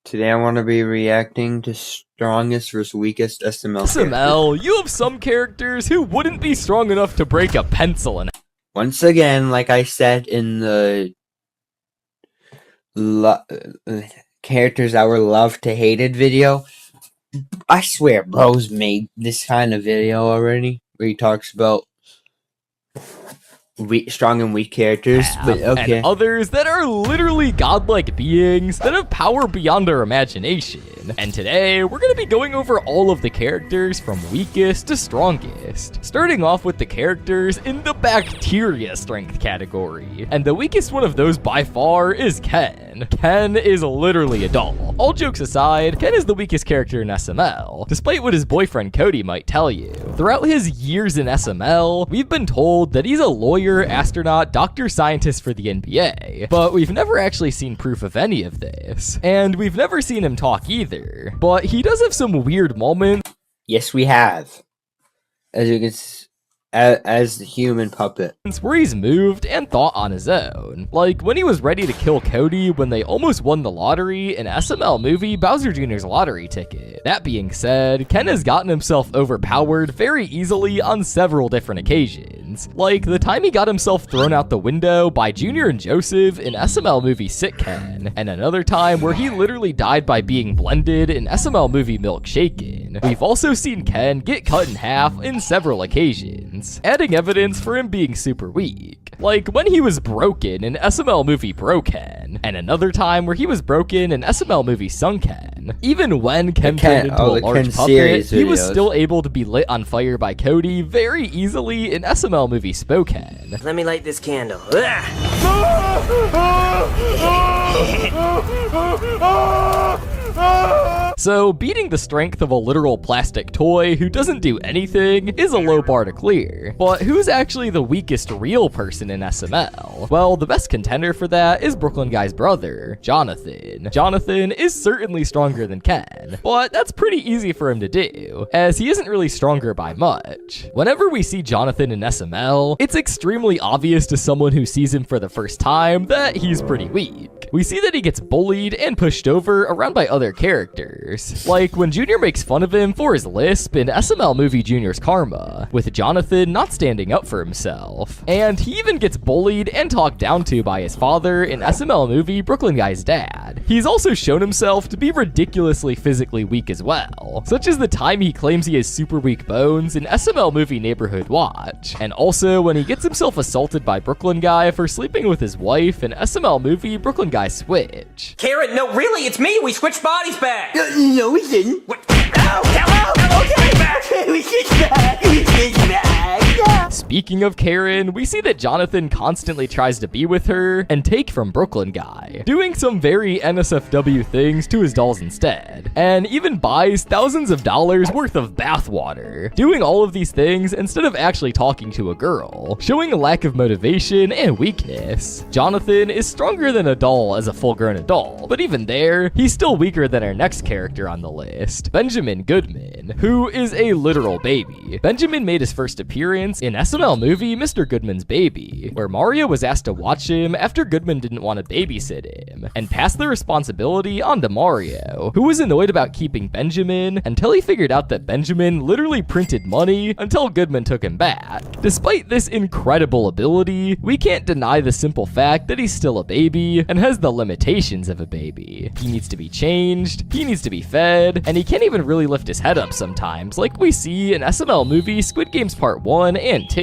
Today I want to be reacting to strongest versus weakest SML SML, you have some characters who wouldn't be strong enough to break a pencil in. Once again, like I said in the characters that were loved to hated video, I swear bro's made this kind of video already where he talks about strong and weak characters, but okay. And others that are literally godlike beings that have power beyond our imagination. And today, we're going to be going over all of the characters from weakest to strongest, starting off with the characters in the bacteria strength category. And the weakest one of those by far is Ken. Ken is literally a doll. All jokes aside, Ken is the weakest character in SML, despite what his boyfriend Cody might tell you. Throughout his years in SML, we've been told that he's a lawyer, astronaut, doctor, scientist for the NBA, but we've never actually seen proof of any of this. And we've never seen him talk either. But he does have some weird moments. Yes, we have. As you can as the human puppet. Where he's moved and thought on his own. Like when he was ready to kill Cody when they almost won the lottery in SML movie Bowser Jr.'s lottery ticket. That being said, Ken has gotten himself overpowered very easily on several different occasions. Like the time he got himself thrown out the window by Junior and Joseph in SML movie Sick Ken, and another time where he literally died by being blended in SML movie Milk Shaken. We've also seen Ken get cut in half in several occasions, adding evidence for him being super weak. Like when he was broken in SML movie Broken, and another time where he was broken in SML movie Sunken. Even when Ken turned into a large puppet, he was still able to be lit on fire by Cody very easily in SML movie Spokane. Let me light this candle. So, beating the strength of a literal plastic toy who doesn't do anything is a low bar to clear. But who's actually the weakest real person in SML? Well, the best contender for that is Brooklyn Guy's brother, Jonathan. Jonathan is certainly stronger than Ken, but that's pretty easy for him to do, as he isn't really stronger by much. Whenever we see Jonathan in SML, it's extremely obvious to someone who sees him for the first time that he's pretty weak. We see that he gets bullied and pushed over around by other characters, like when Junior makes fun of him for his lisp in SML movie Junior's Karma, with Jonathan not standing up for himself. And he even gets bullied and talked down to by his father in SML movie Brooklyn Guy's dad. He's also shown himself to be ridiculously physically weak as well, such as the time he claims he has super weak bones in SML movie Neighborhood Watch, and also when he gets himself assaulted by Brooklyn Guy for sleeping with his wife in SML movie Brooklyn Guy Switch. Karen, no, really, it's me. We switched bodies back. No, we didn't. What? Oh, hello, okay, back. We switched back. We switched back. Speaking of Karen, we see that Jonathan constantly tries to be with her and take from Brooklyn Guy, doing some very NSFW things to his dolls instead, and even buys thousands of dollars worth of bathwater, doing all of these things instead of actually talking to a girl, showing a lack of motivation and weakness. Jonathan is stronger than a doll as a full-grown adult, but even there, he's still weaker than our next character on the list, Benjamin Goodman, who is a literal baby. Benjamin made his first appearance in SML movie Mr. Goodman's Baby, where Mario was asked to watch him after Goodman didn't want to babysit him, and passed the responsibility on to Mario, who was annoyed about keeping Benjamin until he figured out that Benjamin literally printed money until Goodman took him back. Despite this incredible ability, we can't deny the simple fact that he's still a baby and has the limitations of a baby. He needs to be changed, he needs to be fed, and he can't even really lift his head up sometimes, like we see in SML movie Squid Games Part 1 and 2.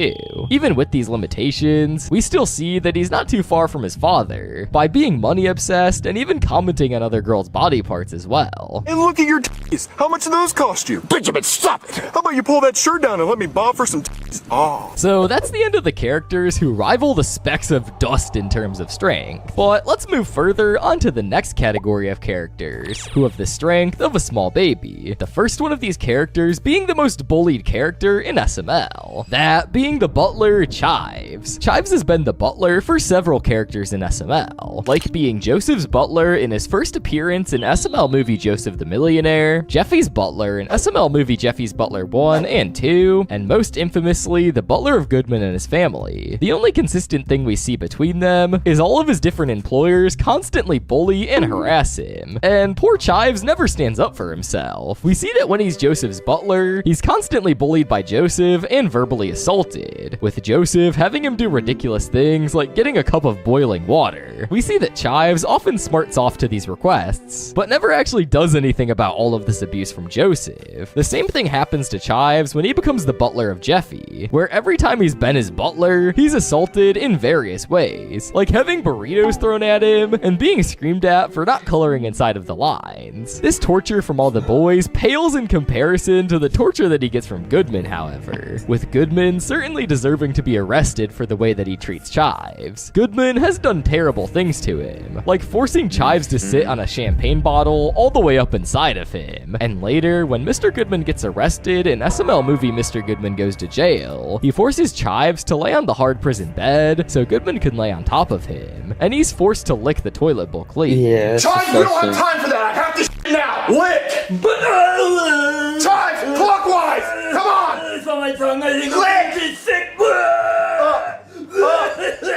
Even with these limitations, we still see that he's not too far from his father, by being money obsessed and even commenting on other girls' body parts as well. And look at your titties. How much do those cost you? Benjamin, stop it! How about you pull that shirt down and let me bob for some titties? Oh. So that's the end of the characters who rival the specks of dust in terms of strength. But let's move further onto the next category of characters, who have the strength of a small baby. The first one of these characters being the most bullied character in SML. That being the butler, Chives. Chives has been the butler for several characters in SML, like being Joseph's butler in his first appearance in SML movie Joseph the Millionaire, Jeffy's butler in SML movie Jeffy's Butler 1 and 2, and most infamously, the butler of Goodman and his family. The only consistent thing we see between them is all of his different employers constantly bully and harass him, and poor Chives never stands up for himself. We see that when he's Joseph's butler, he's constantly bullied by Joseph and verbally assaulted, with Joseph having him do ridiculous things like getting a cup of boiling water. We see that Chives often smarts off to these requests, but never actually does anything about all of this abuse from Joseph. The same thing happens to Chives when he becomes the butler of Jeffy, where every time he's been his butler, he's assaulted in various ways, like having burritos thrown at him and being screamed at for not coloring inside of the lines. This torture from all the boys pales in comparison to the torture that he gets from Goodman, however, with Goodman certainly deserving to be arrested for the way that he treats Chives. Goodman has done terrible things to him, like forcing Chives to sit on a champagne bottle all the way up inside of him, and later, when Mr. Goodman gets arrested in SML movie Mr. Goodman Goes to Jail, he forces Chives to lay on the hard prison bed so Goodman can lay on top of him, and he's forced to lick the toilet bowl clean. Yeah. Chives, we don't have time for that. I have this now. Lick. Chives, clockwise. Come on. It's on my tongue. I think Lick. I'm sick.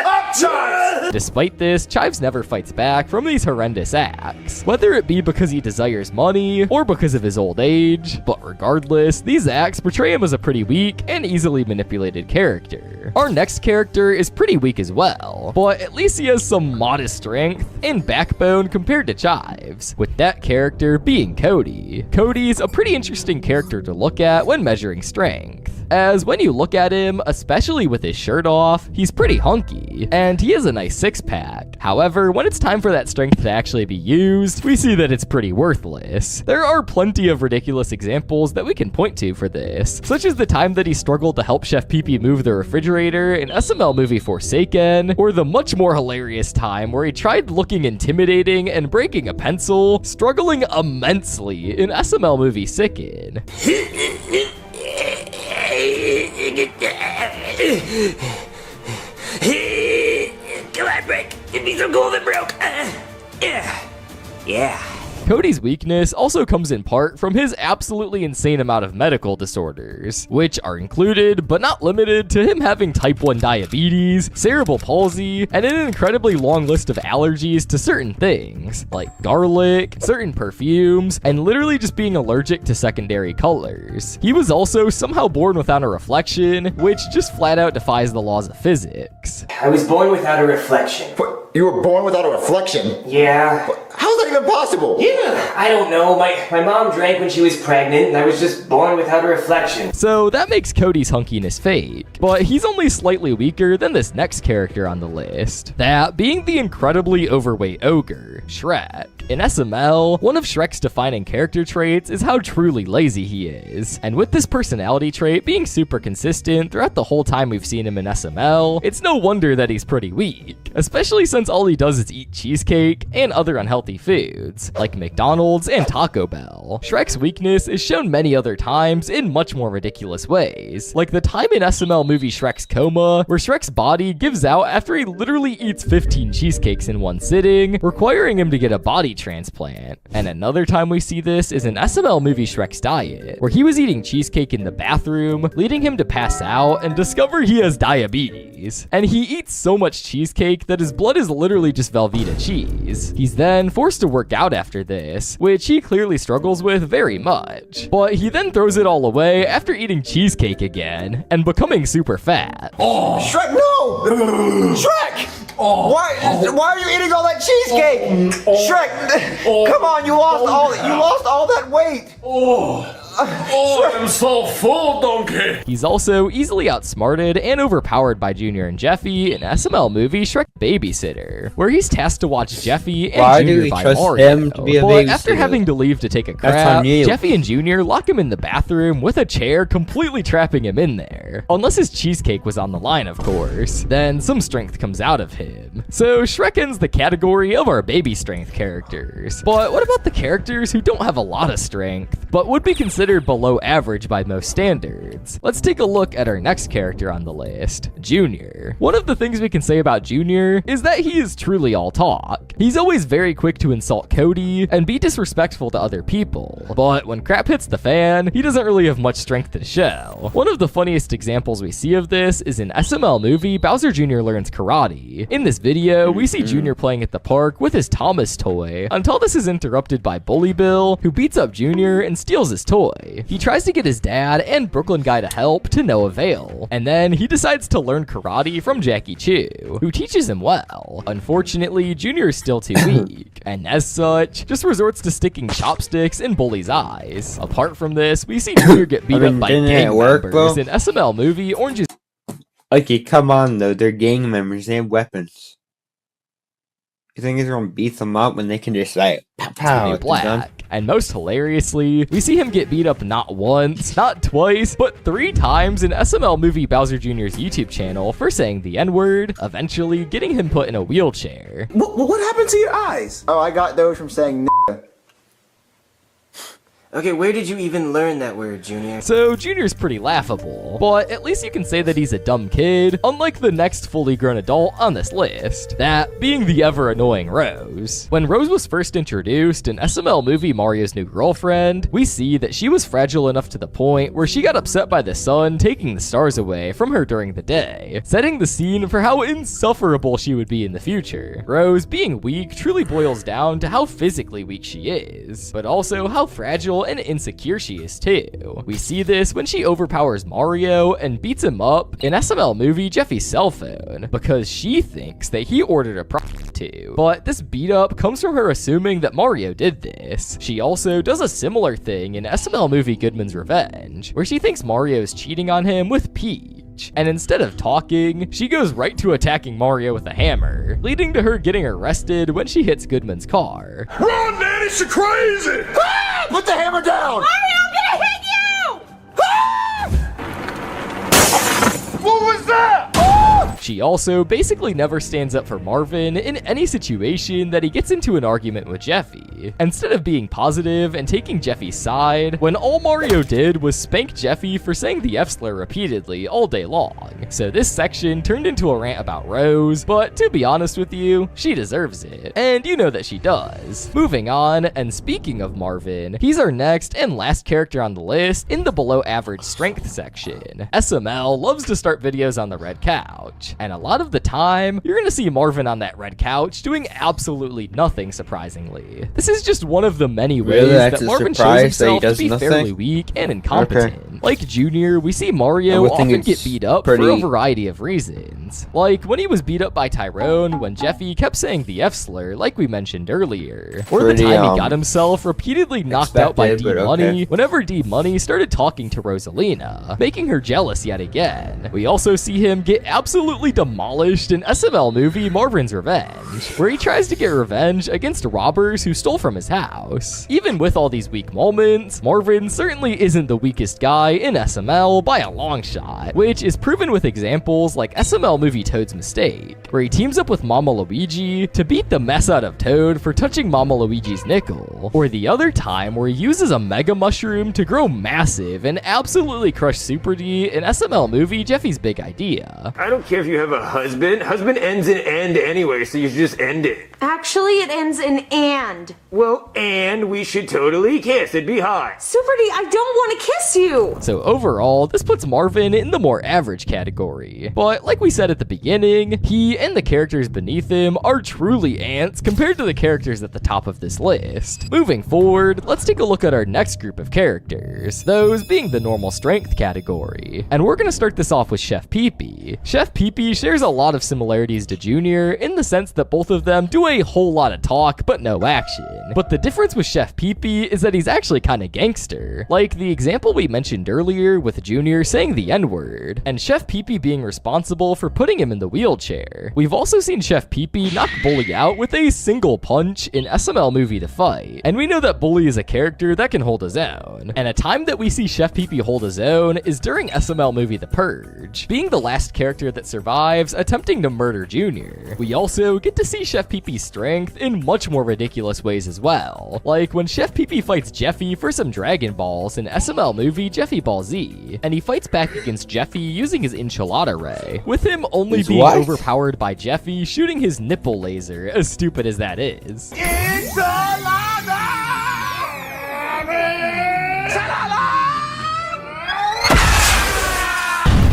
Up, Chives. Despite this, Chives never fights back from these horrendous acts, whether it be because he desires money or because of his old age, but regardless, these acts portray him as a pretty weak and easily manipulated character. Our next character is pretty weak as well, but at least he has some modest strength and backbone compared to Chives, with that character being Cody. Cody's a pretty interesting character to look at when measuring strength, as when you look at him, especially with his shirt off, he's pretty hunky, and he has a nice six-pack. However, when it's time for that strength to actually be used, we see that it's pretty worthless. There are plenty of ridiculous examples that we can point to for this, such as the time that he struggled to help Chef Pee-Pee move the refrigerator in SML movie Forsaken, or the much more hilarious time where he tried looking intimidating and breaking a pencil, struggling immensely in SML movie Sicken. Come on, Brick. Give me some golden broke. Yeah. Cody's weakness also comes in part from his absolutely insane amount of medical disorders, which are included, but not limited to him having type 1 diabetes, cerebral palsy, and an incredibly long list of allergies to certain things, like garlic, certain perfumes, and literally just being allergic to secondary colors. He was also somehow born without a reflection, which just flat out defies the laws of physics. I was born without a reflection. What? You were born without a reflection? Yeah. How is that even possible? Yeah, I don't know. My mom drank when she was pregnant, and I was just born without a reflection. So that makes Cody's hunkiness fake, but he's only slightly weaker than this next character on the list, that being the incredibly overweight ogre, Shrek. In SML, one of Shrek's defining character traits is how truly lazy he is, and with this personality trait being super consistent throughout the whole time we've seen him in SML, it's no wonder that he's pretty weak, especially since all he does is eat cheesecake and other unhealthy foods, like McDonald's and Taco Bell. Shrek's weakness is shown many other times in much more ridiculous ways, like the time in SML movie Shrek's Coma, where Shrek's body gives out after he literally eats 15 cheesecakes in one sitting, requiring him to get a body transplant. And another time we see this is in SML movie Shrek's Diet, where he was eating cheesecake in the bathroom, leading him to pass out and discover he has diabetes. And he eats so much cheesecake that his blood is literally just Velveeta cheese. He's then forced to work out after this, which he clearly struggles with very much. But he then throws it all away after eating cheesecake again and becoming super fat. Shrek, no! Shrek! Why are you eating all that cheesecake? Shrek, come on, you lost all that weight. I'm so full, donkey. He's also easily outsmarted and overpowered by Junior and Jeffy in SML movie Shrek Babysitter, where he's tasked to watch Jeffy and Why do Junior we by trust Mario. him to be a But after babysitter? having to leave to take a That's crap, on you. Jeffy and Junior lock him in the bathroom with a chair, completely trapping him in there. Unless his cheesecake was on the line, of course. Then some strength comes out of him. So Shrek ends the category of our baby strength characters. But what about the characters who don't have a lot of strength, but would be considered considered below average by most standards. Let's take a look at our next character on the list, Junior. One of the things we can say about Junior is that he is truly all talk. He's always very quick to insult Cody and be disrespectful to other people, but when crap hits the fan, he doesn't really have much strength to show. One of the funniest examples we see of this is in SML movie Bowser Jr. Learns Karate. In this video, we see Junior playing at the park with his Thomas toy until this is interrupted by Bully Bill, who beats up Junior and steals his toy. He tries to get his dad and Brooklyn Guy to help, to no avail, and then he decides to learn karate from Jackie Chu, who teaches him well. Unfortunately, Junior is still too weak, and as such, just resorts to sticking chopsticks in Bully's eyes. Apart from this, we see Junior get beat up by gang members in SML movie Orange is... Okay, come on though, they're gang members, they have weapons. You think he's gonna beat them up when they can just like pow pow black? And most hilariously, we see him get beat up not once, not twice, but 3 times in SML movie Bowser Jr.'s YouTube channel for saying the N-word, eventually getting him put in a wheelchair. What happened to your eyes? Oh, I got those from saying nigga. Okay, where did you even learn that word, Junior? So Junior's pretty laughable, but at least you can say that he's a dumb kid, unlike the next fully grown adult on this list, that being the ever annoying Rose. When Rose was first introduced in SML movie Mario's New Girlfriend, we see that she was fragile enough to the point where she got upset by the sun taking the stars away from her during the day, setting the scene for how insufferable she would be in the future. Rose being weak truly boils down to how physically weak she is, but also how fragile and insecure she is too. We see this when she overpowers Mario and beats him up in SML movie Jeffy's cell phone because she thinks that he ordered a prostitute. But this beat up comes from her assuming that Mario did this. She also does a similar thing in SML movie Goodman's Revenge, where she thinks Mario is cheating on him with Peach. And instead of talking, she goes right to attacking Mario with a hammer, leading to her getting arrested when she hits Goodman's car. Run, Daddy, she's crazy! Ah! Put the hammer down! Mario, I'm gonna hit you! Ah! What was that? She also basically never stands up for Marvin in any situation that he gets into an argument with Jeffy. Instead of being positive and taking Jeffy's side, when all Mario did was spank Jeffy for saying the F-slur repeatedly all day long. So this section turned into a rant about Rose, but to be honest with you, she deserves it. And you know that she does. Moving on, and speaking of Marvin, he's our next and last character on the list in the below average strength section. SML loves to start videos on the red couch, and a lot of the time, you're gonna see Marvin on that red couch doing absolutely nothing, surprisingly. This is just one of the many ways that Marvin shows himself to be fairly weak and incompetent. Okay. Like Junior, we see Mario often get beat up for a variety of reasons. Like when he was beat up by Tyrone when Jeffy kept saying the F-slur, like we mentioned earlier. Or the time he got himself repeatedly knocked out by D-Money whenever D-Money started talking to Rosalina, making her jealous yet again. We also see him get absolutely demolished in SML movie Marvin's Revenge, where he tries to get revenge against robbers who stole from his house. Even with all these weak moments, Marvin certainly isn't the weakest guy in SML by a long shot, which is proven with examples like SML movie Toad's Mistake, where he teams up with Mama Luigi to beat the mess out of Toad for touching Mama Luigi's nickel, or the other time where he uses a Mega Mushroom to grow massive and absolutely crush Super D in SML movie Jeffy's Big Idea. I don't care if you have a husband. Husband ends in end anyway, so you should just end it. Actually, it ends in and. Well, and we should totally kiss. It'd be hot. Super D, I don't want to kiss you! So overall, this puts Marvin in the more average category. But like we said at the beginning, he and the characters beneath him are truly ants compared to the characters at the top of this list. Moving forward, let's take a look at our next group of characters, those being the normal strength category. And we're gonna start this off with Chef Pee-Pee. Chef Pee-Pee shares a lot of similarities to Junior in the sense that both of them do a whole lot of talk but no action. But the difference with Chef Pee-Pee is that he's actually kinda gangster. Like the example we mentioned mentioned earlier with Junior saying the N-word, and Chef Pee-Pee being responsible for putting him in the wheelchair. We've also seen Chef Pee-Pee knock Bully out with a single punch in SML movie The Fight, and we know that Bully is a character that can hold his own. And a time that we see Chef Pee-Pee hold his own is during SML movie The Purge, being the last character that survives attempting to murder Junior. We also get to see Chef Pee-Pee's strength in much more ridiculous ways as well, like when Chef Pee-Pee fights Jeffy for some Dragon Balls in SML movie Jeffy Ball Z, and he fights back against Jeffy using his enchilada ray, with him only being overpowered by Jeffy shooting his nipple laser, as stupid as that is.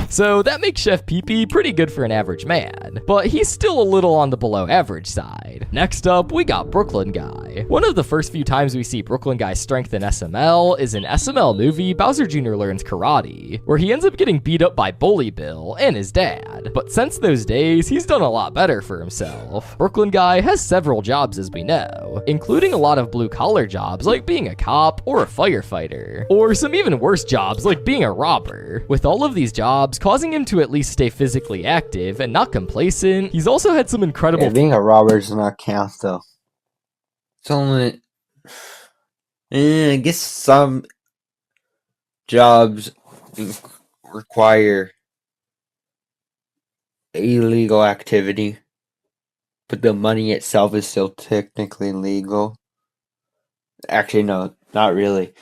So that makes Chef Pee-Pee pretty good for an average man, but he's still a little on the below average side. Next up, we got Brooklyn Guy. One of the first few times we see Brooklyn Guy's strength in SML is in SML movie Bowser Jr. Learns Karate, where he ends up getting beat up by Bully Bill and his dad. But since those days, he's done a lot better for himself. Brooklyn Guy has several jobs as we know, including a lot of blue-collar jobs like being a cop or a firefighter, or some even worse jobs like being a robber. With all of these jobs causing him to at least stay physically active and not complacent, he's also had some incredible... Yeah, being a robber does not count, though. It's only... I guess some jobs require illegal activity, but the money itself is still technically legal. Actually, no, not really.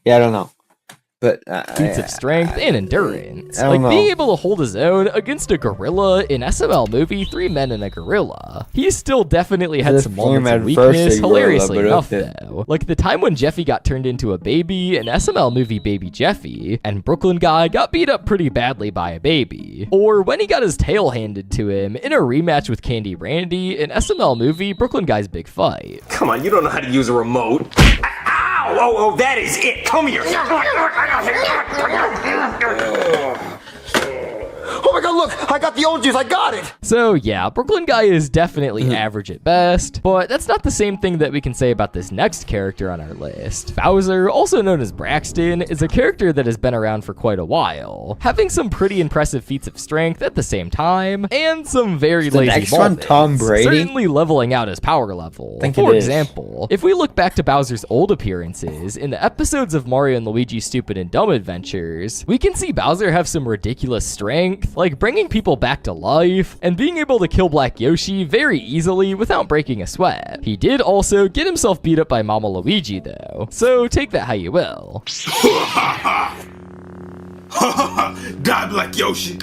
Yeah, I don't know. But feats of strength and endurance, I like don't know. being able to hold his own against a gorilla in SML movie 3 Men and a Gorilla. He still definitely had some moments of weakness, hilariously enough though. Like the time when Jeffy got turned into a baby in SML movie Baby Jeffy, and Brooklyn Guy got beat up pretty badly by a baby. Or when he got his tail handed to him in a rematch with Candy Randy in SML movie Brooklyn Guy's Big Fight. Come on, you don't know how to use a remote. Ow! Oh, that is it. Come here. Oh my god, look! I got the old juice, I got it! So yeah, Brooklyn Guy is definitely average at best, but that's not the same thing that we can say about this next character on our list. Bowser, also known as Braxton, is a character that has been around for quite a while, having some pretty impressive feats of strength at the same time, and some very lazy next one moments, Tom Brady? certainly leveling out his power level. Think For it is. example, if we look back to Bowser's old appearances in the episodes of Mario and Luigi's Stupid and Dumb Adventures, we can see Bowser have some ridiculous strength, like bringing people back to life, and being able to kill Black Yoshi very easily without breaking a sweat. He did also get himself beat up by Mama Luigi though, so take that how you will. Die, Black Yoshi.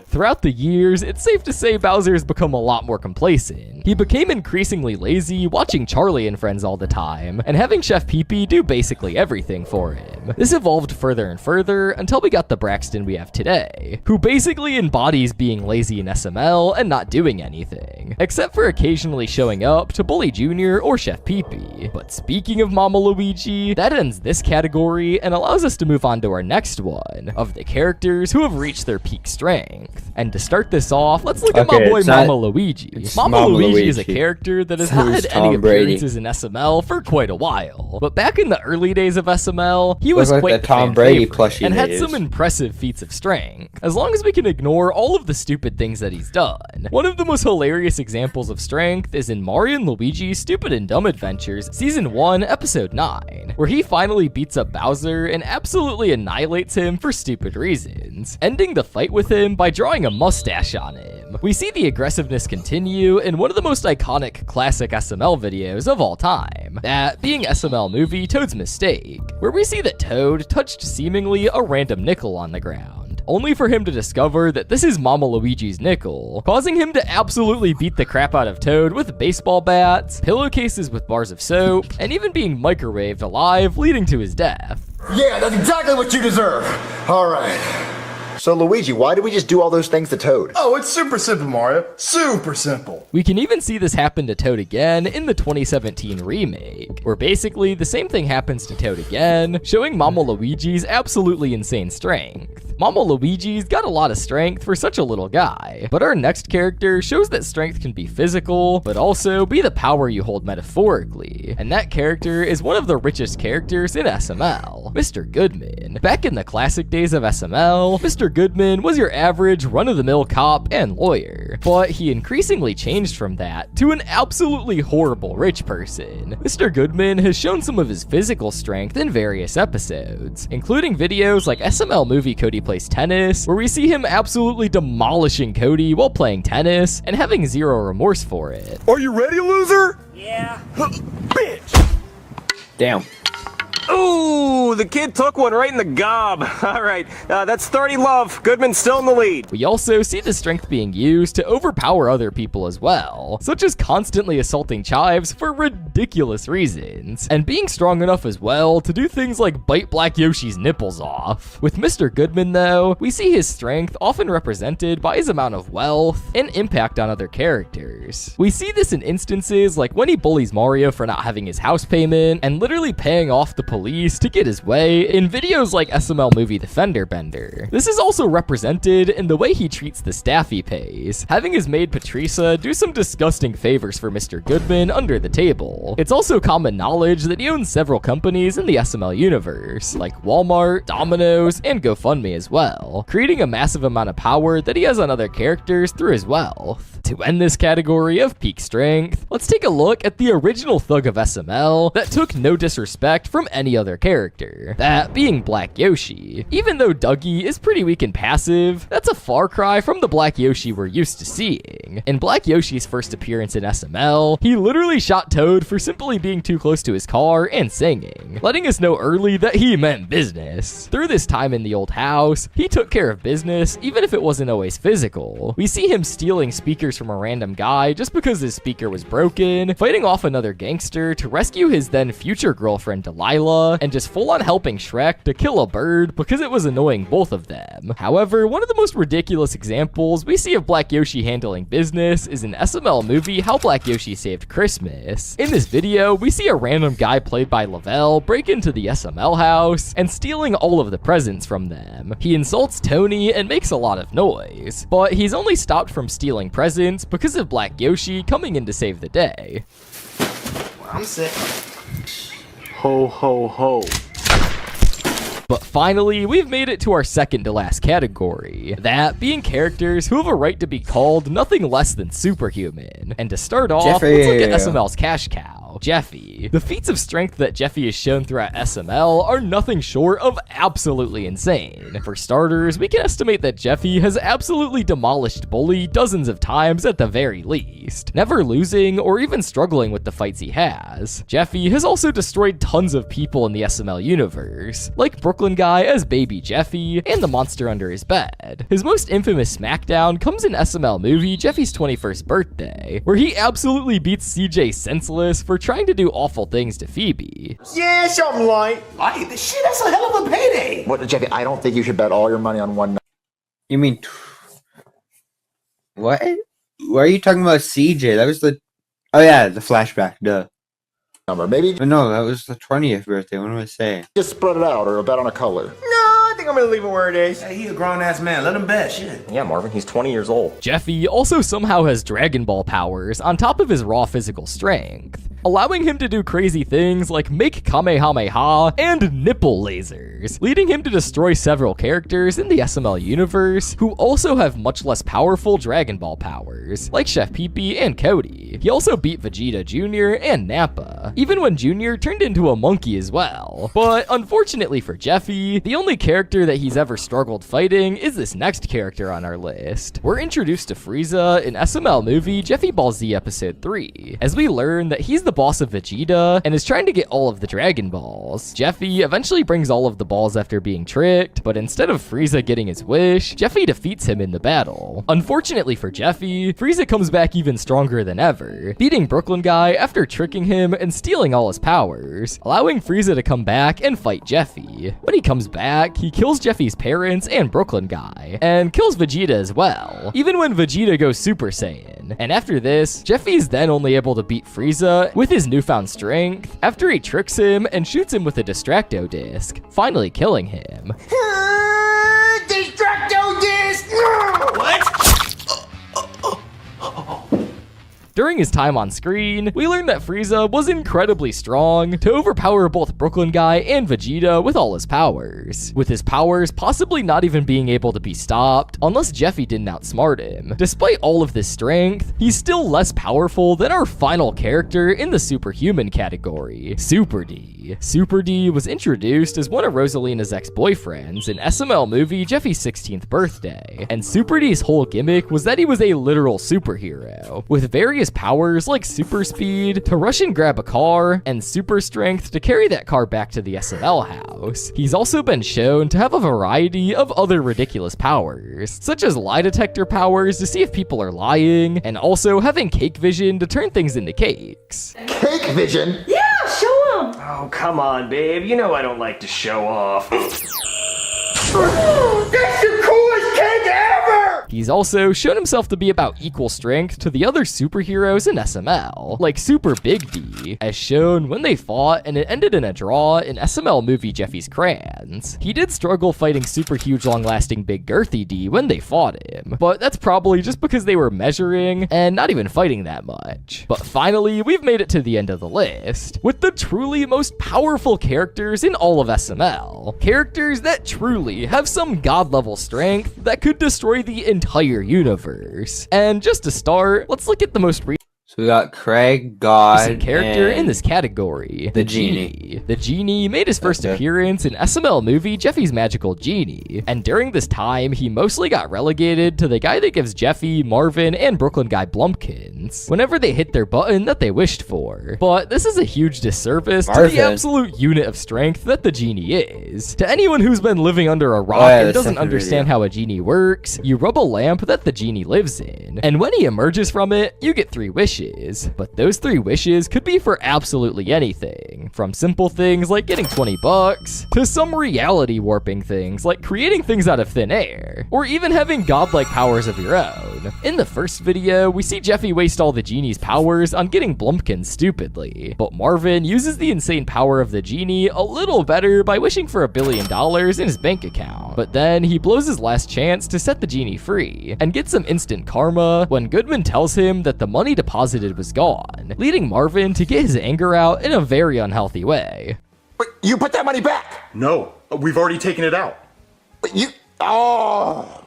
Throughout the years, it's safe to say Bowser has become a lot more complacent. He became increasingly lazy, watching Charlie and Friends all the time, and having Chef Pee-Pee do basically everything for him. This evolved further and further until we got the Braxton we have today, who basically embodies being lazy in SML and not doing anything, except for occasionally showing up to bully Junior or Chef Pee-Pee. But speaking of Mama Luigi, that ends this category and allows us to move on to our next one, of the characters who have reached their peak strength. And to start this off, let's look at my boy Mama Luigi. Mama Luigi is a character that has not had any appearances in SML for quite a while. But back in the early days of SML, he was like quite the Tom Brady plushie and had days. some impressive feats of strength, as long as we can ignore all of the stupid things that he's done. One of the most hilarious examples of strength is in Mario and Luigi's Stupid and Dumb Adventures Season 1, Episode 9, where he finally beats up Bowser and absolutely annihilates him for stupid reasons, ending the fight with him by drawing a mustache on him. We see the aggressiveness continue in one of the most iconic classic SML videos of all time, that being SML movie Toad's Mistake, where we see that Toad touched seemingly a random nickel on the ground, only for him to discover that this is Mama Luigi's nickel, causing him to absolutely beat the crap out of Toad with baseball bats, pillowcases with bars of soap, and even being microwaved alive, leading to his death. Yeah, that's exactly what you deserve. Alright. So Luigi, why did we just do all those things to Toad? Oh, it's super simple, Mario. Super simple. We can even see this happen to Toad again in the 2017 remake, where basically the same thing happens to Toad again, showing Mama Luigi's absolutely insane strength. Mama Luigi's got a lot of strength for such a little guy, but our next character shows that strength can be physical, but also be the power you hold metaphorically, and that character is one of the richest characters in SML, Mr. Goodman. Back in the classic days of SML, Mr. Goodman was your average run-of-the-mill cop and lawyer, but he increasingly changed from that to an absolutely horrible rich person. Mr. Goodman has shown some of his physical strength in various episodes, including videos like SML movie Cody Plays Tennis, where we see him absolutely demolishing Cody while playing tennis and having zero remorse for it. Are you ready, loser? Yeah. Bitch! Damn. Ooh, the kid took one right in the gob. All right, that's 30 love. Goodman's still in the lead. We also see the strength being used to overpower other people as well, such as constantly assaulting Chives for ridiculous reasons, and being strong enough as well to do things like bite Black Yoshi's nipples off. With Mr. Goodman though, we see his strength often represented by his amount of wealth and impact on other characters. We see this in instances like when he bullies Mario for not having his house payment, and literally paying off the police to get his way in videos like SML movie The Fender Bender. This is also represented in the way he treats the staff he pays, having his maid Patricia do some disgusting favors for Mr. Goodman under the table. It's also common knowledge that he owns several companies in the SML universe, like Walmart, Domino's, and GoFundMe as well, creating a massive amount of power that he has on other characters through his wealth. To end this category of peak strength, let's take a look at the original thug of SML that took no disrespect from any other character, that being Black Yoshi. Even though Dougie is pretty weak and passive, that's a far cry from the Black Yoshi we're used to seeing. In Black Yoshi's first appearance in SML, he literally shot Toad for simply being too close to his car and singing, letting us know early that he meant business. Through this time in the old house, he took care of business even if it wasn't always physical. We see him stealing speakers from a random guy just because his speaker was broken, fighting off another gangster to rescue his then future girlfriend Delilah, and just full on helping Shrek to kill a bird because it was annoying both of them. However, one of the most ridiculous examples we see of Black Yoshi handling business is in SML movie How Black Yoshi Saved Christmas. In this video, we see a random guy played by Lavelle break into the SML house and stealing all of the presents from them. He insults Tony and makes a lot of noise, but he's only stopped from stealing presents because of Black Yoshi coming in to save the day. I'm sick. Ho, ho, ho. But finally, we've made it to our second to last category, that being characters who have a right to be called nothing less than superhuman. And to start off, let's look at SML's cash cow, Jeffy. The feats of strength that Jeffy has shown throughout SML are nothing short of absolutely insane. For starters, we can estimate that Jeffy has absolutely demolished Bully dozens of times at the very least, never losing or even struggling with the fights he has. Jeffy has also destroyed tons of people in the SML universe, like Brooklyn Guy as Baby Jeffy and the monster under his bed. His most infamous smackdown comes in SML movie Jeffy's 21st birthday, where he absolutely beats CJ senseless for trying to do awful things to Phoebe. Yeah, something like. Hey, shit, that's a hell of a payday. What, Jeffy? I don't think you should bet all your money on one. You mean what? Why are you talking about CJ? That was the oh yeah, the flashback. Duh. Number. Maybe No, that was the 20th birthday. What am I saying? just spread it out or bet on a color. No, I think I'm gonna leave it where it is. Hey, he a grown-ass man. Let him bet. Shit. Yeah, Marvin, he's 20 years old. Jeffy also somehow has Dragon Ball powers on top of his raw physical strength, allowing him to do crazy things like make Kamehameha and nipple lasers, leading him to destroy several characters in the SML universe who also have much less powerful Dragon Ball powers, like Chef Pee-Pee and Cody. He also beat Vegeta Jr. and Nappa, even when Jr. turned into a monkey as well. But unfortunately for Jeffy, the only character that he's ever struggled fighting is this next character on our list. We're introduced to Frieza in SML movie Jeffy Ball Z Episode 3, as we learn that he's the boss of Vegeta and is trying to get all of the Dragon Balls. Jeffy eventually brings all of the balls after being tricked, but instead of Frieza getting his wish, Jeffy defeats him in the battle. Unfortunately for Jeffy, Frieza comes back even stronger than ever, beating Brooklyn Guy after tricking him and stealing all his powers, allowing Frieza to come back and fight Jeffy. When he comes back, he kills Jeffy's parents and Brooklyn Guy, and kills Vegeta as well, even when Vegeta goes Super Saiyan. And after this, Jeffy's then only able to beat Frieza with his newfound strength after he tricks him and shoots him with a Distracto disc, finally killing him. There's During his time on screen, we learned that Frieza was incredibly strong to overpower both Brooklyn Guy and Vegeta with all his powers, with his powers possibly not even being able to be stopped unless Jeffy didn't outsmart him. Despite all of this strength, he's still less powerful than our final character in the superhuman category, Super D. Super D was introduced as one of Rosalina's ex-boyfriends in SML movie Jeffy's 16th birthday, and Super D's whole gimmick was that he was a literal superhero, with various powers like super speed to rush and grab a car, and super strength to carry that car back to the SML house. He's also been shown to have a variety of other ridiculous powers, such as lie detector powers to see if people are lying, and also having cake vision to turn things into cakes. Cake vision? Yeah, show him. Oh, come on, babe. You know I don't like to show off. That's the coolest cake ever! He's also shown himself to be about equal strength to the other superheroes in SML, like Super Big D, as shown when they fought and it ended in a draw in SML movie Jeffy's Crayons. He did struggle fighting super huge long-lasting Big Girthy D when they fought him, but that's probably just because they were measuring and not even fighting that much. But finally, we've made it to the end of the list, with the truly most powerful characters in all of SML. Characters that truly have some god-level strength that could destroy the entire universe. And just to start, let's look at the most So we got Craig, God, character and in this category, the Genie. The Genie made his first appearance in SML movie Jeffy's Magical Genie, and during this time, he mostly got relegated to the guy that gives Jeffy, Marvin, and Brooklyn Guy Blumpkins whenever they hit their button that they wished for. But this is a huge disservice to the absolute unit of strength that the Genie is. To anyone who's been living under a rock and doesn't understand how a Genie works, you rub a lamp that the Genie lives in, and when he emerges from it, you get 3 wishes. But those 3 wishes could be for absolutely anything, from simple things like getting 20 bucks, to some reality warping things like creating things out of thin air, or even having godlike powers of your own. In the first video, we see Jeffy waste all the Genie's powers on getting Blumpkins stupidly, but Marvin uses the insane power of the Genie a little better by wishing for $1 billion in his bank account. But then he blows his last chance to set the Genie free, and gets some instant karma when Goodman tells him that the money deposited was gone, leading Marvin to get his anger out in a very unhealthy way. Wait, you put that money back! No, we've already taken it out. But you... Oh!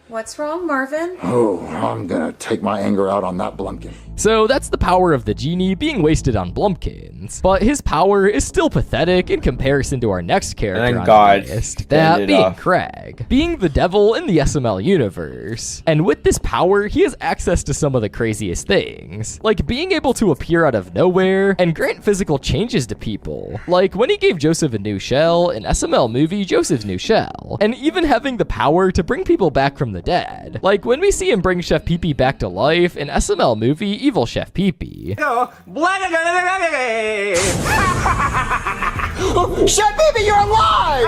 What's wrong, Marvin? Oh, I'm gonna take my anger out on that Blumpkin. So that's the power of the Genie being wasted on Blumpkins, but his power is still pathetic in comparison to our next character on the list, that being Craig, being the devil in the SML universe. And with this power, he has access to some of the craziest things, like being able to appear out of nowhere and grant physical changes to people, like when he gave Joseph a new shell in SML movie Joseph's New Shell, and even having the power to bring people back from the dead, like when we see him bring Chef Pee-Pee back to life in SML movie Evil Chef Pee-Pee. Chef Pee-Pee, you're alive!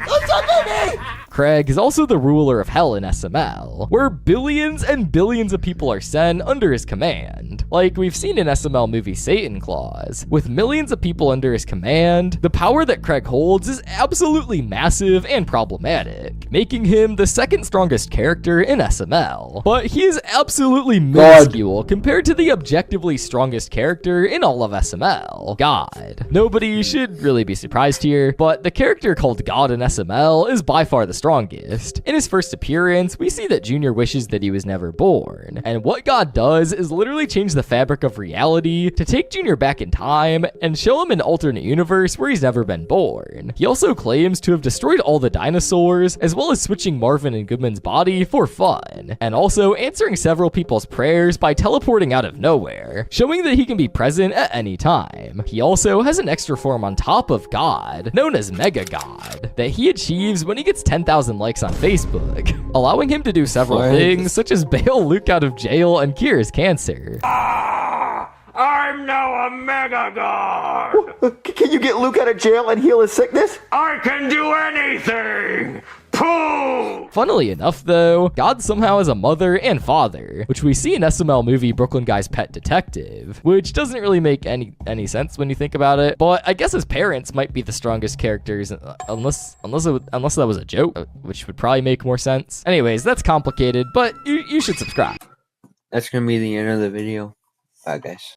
Chef Pee-Pee! Craig is also the ruler of hell in SML, where billions and billions of people are sent under his command, like we've seen in SML movie Satan Claus. With millions of people under his command, the power that Craig holds is absolutely massive and problematic, making him the second strongest character in SML. But he is absolutely minuscule compared to the objectively strongest character in all of SML, God. Nobody should really be surprised here, but the character called God in SML is by far the strongest. In his first appearance, we see that Junior wishes that he was never born, and what God does is literally change the fabric of reality to take Junior back in time and show him an alternate universe where he's never been born. He also claims to have destroyed all the dinosaurs, as well as switching Marvin and Goodman's body for fun, and also answering several people's prayers by teleporting out of nowhere, showing that he can be present at any time. He also has an extra form on top of God, known as Mega God, that he achieves when he gets 10,000 likes on Facebook, allowing him to do several things such as bail Luke out of jail and cure his cancer. I'm now a Mega God! Can you get Luke out of jail and heal his sickness? I can do anything! Pooh! Funnily enough, though, God somehow has a mother and father, which we see in SML movie Brooklyn Guy's Pet Detective, which doesn't really make any sense when you think about it. But I guess his parents might be the strongest characters, unless that was a joke, which would probably make more sense. Anyways, that's complicated, but you should subscribe. That's gonna be the end of the video. Bye, guys.